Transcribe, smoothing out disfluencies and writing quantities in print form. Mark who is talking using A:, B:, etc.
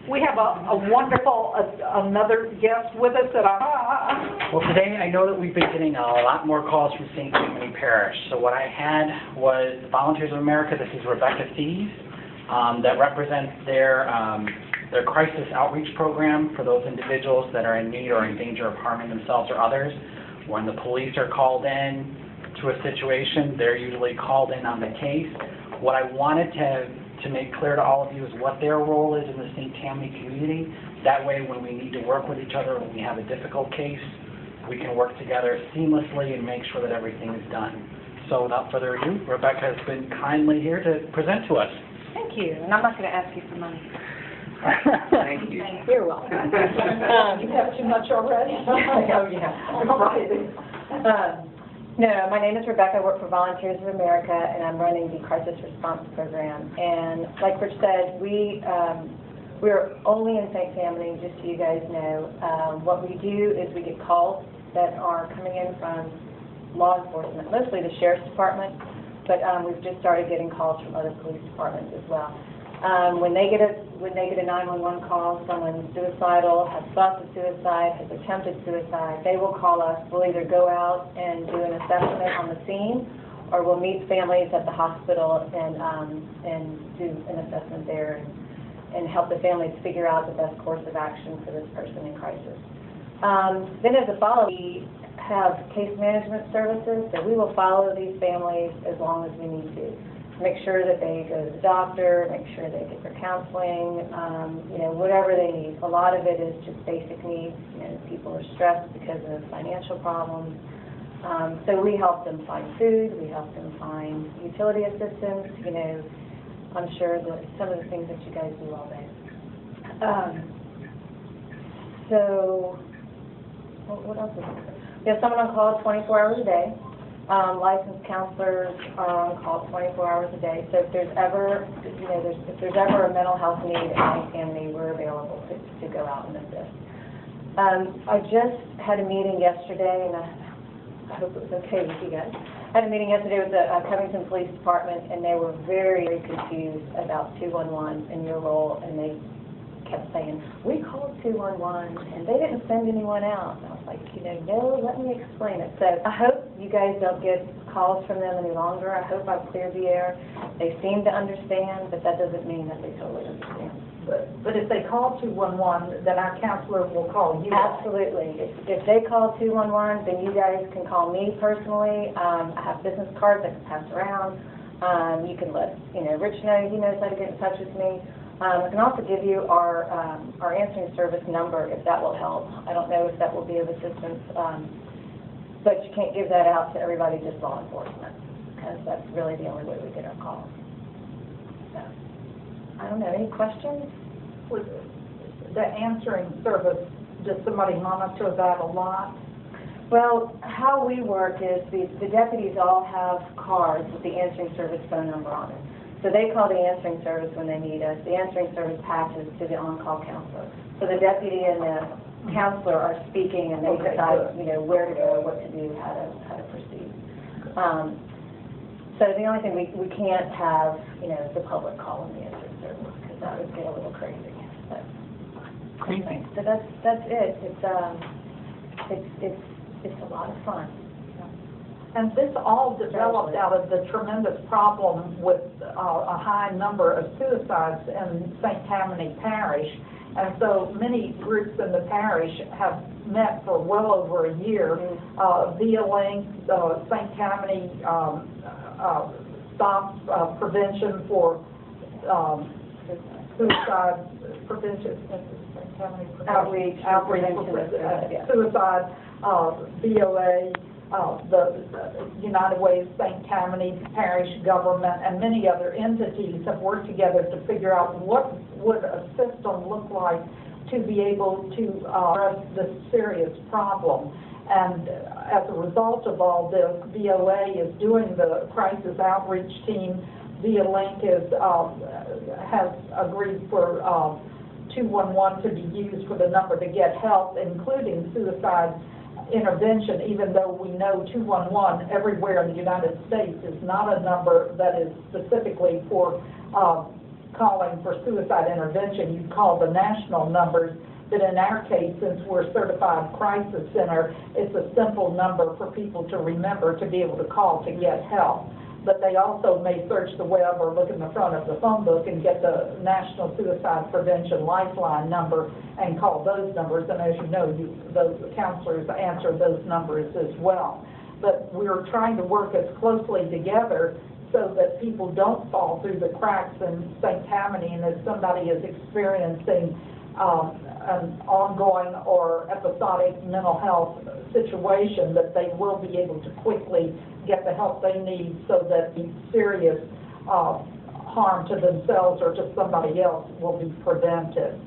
A: We have a wonderful, another guest with us that
B: Well, today I know that we've been getting a lot more calls from St. Tammany Parish. So what I had was Volunteers of America. This is Rebecca Thies, that represents their crisis outreach program for those individuals that are in need or in danger of harming themselves or others. When the police are called in to a situation, they're usually called in on the case. What I wanted to make clear to all of you is what their role is in the St. Tammany community. That way, when we need to work with each other, when we have a difficult case, we can work together seamlessly and make sure that everything is done. So without further ado, Rebecca has been kindly here to present to us.
A: Thank you, and I'm not going to ask you for money.
B: Thank you.
A: You're welcome. You have too much already?
C: Oh, yeah. No, my name is Rebecca. I work for Volunteers of America, and I'm running the Crisis Response Program. And like Rich said, we're only in St. Tammany, just so you guys know. What we do is we get calls that are coming in from law enforcement, mostly the Sheriff's Department, but we've just started getting calls from other police departments as well. When they get a 911 call, someone's suicidal, has thoughts of suicide, has attempted suicide, they will call us. We'll either go out and do an assessment on the scene, or we'll meet families at the hospital and do an assessment there and help the families figure out the best course of action for this person in crisis. Then as a follow-up, we have case management services, so we will follow these families as long as we need to. Make sure that they go to the doctor, make sure they get their counseling, whatever they need. A lot of it is just basic needs. People are stressed because of financial problems. So we help them find food, we help them find utility assistance, I'm sure that some of the things that you guys do all day. So, what else is there? We have someone on call 24 hours a day. Licensed counselors are on call 24 hours a day. So if there's ever, if there's ever a mental health need in St. Tammany, we're available to go out and assist. I just had a meeting yesterday, and I hope it was okay with you guys. I had a meeting yesterday with the Covington Police Department, and they were very, very confused about 211 and your role, and they kept saying, we called 211 and they didn't send anyone out. And I was like, no, let me explain it. So I hope you guys don't get calls from them any longer. I hope I've cleared the air. They seem to understand, but that doesn't mean that they totally understand.
A: But if they call 211, then our counselor will call you.
C: Absolutely. If they call 211, then you guys can call me personally. I have business cards I can pass around. You can let Rich know. He knows how to get in touch with me. I can also give you our answering service number if that will help. I don't know if that will be of assistance, but you can't give that out to everybody, just law enforcement, because that's really the only way we get our calls. So, I don't know, any questions?
A: With the answering service, does somebody monitor that a lot?
C: Well, how we work is the deputies all have cards with the answering service phone number on it. So they call the answering service when they need us. The answering service passes to the on-call counselor. So the deputy and the counselor are speaking, and they decide, where to go, what to do, how to proceed. So the only thing we can't have, the public calling the answering service, because that would get a little crazy. But,
B: Crazy.
C: So that's it. It's a lot of fun.
A: And this all developed out of the tremendous problem with a high number of suicides in St. Tammany Parish. And so many groups in the parish have met for well over a year. Via Link, St. Tammany Stop Prevention for Suicide Prevention, St. Tammany
C: Outreach
A: Suicide, VOA, the United Way of St. Tammany Parish government, and many other entities have worked together to figure out what would a system look like to be able to address this serious problem. And as a result of all this, VOA is doing the crisis outreach team. Via Link has agreed for 211 to be used for the number to get help, including suicide intervention, even though we know 211 everywhere in the United States is not a number that is specifically for calling for suicide intervention, you call the national numbers. But in our case, since we're a certified crisis center, it's a simple number for people to remember to be able to call to get help. But they also may search the web or look in the front of the phone book and get the National Suicide Prevention Lifeline number and call those numbers. And as you know, those counselors answer those numbers as well. But we're trying to work as closely together so that people don't fall through the cracks in St. Tammany, and if somebody is experiencing an ongoing or episodic mental health situation, that they will be able to quickly get the help they need so that the serious harm to themselves or to somebody else will be prevented.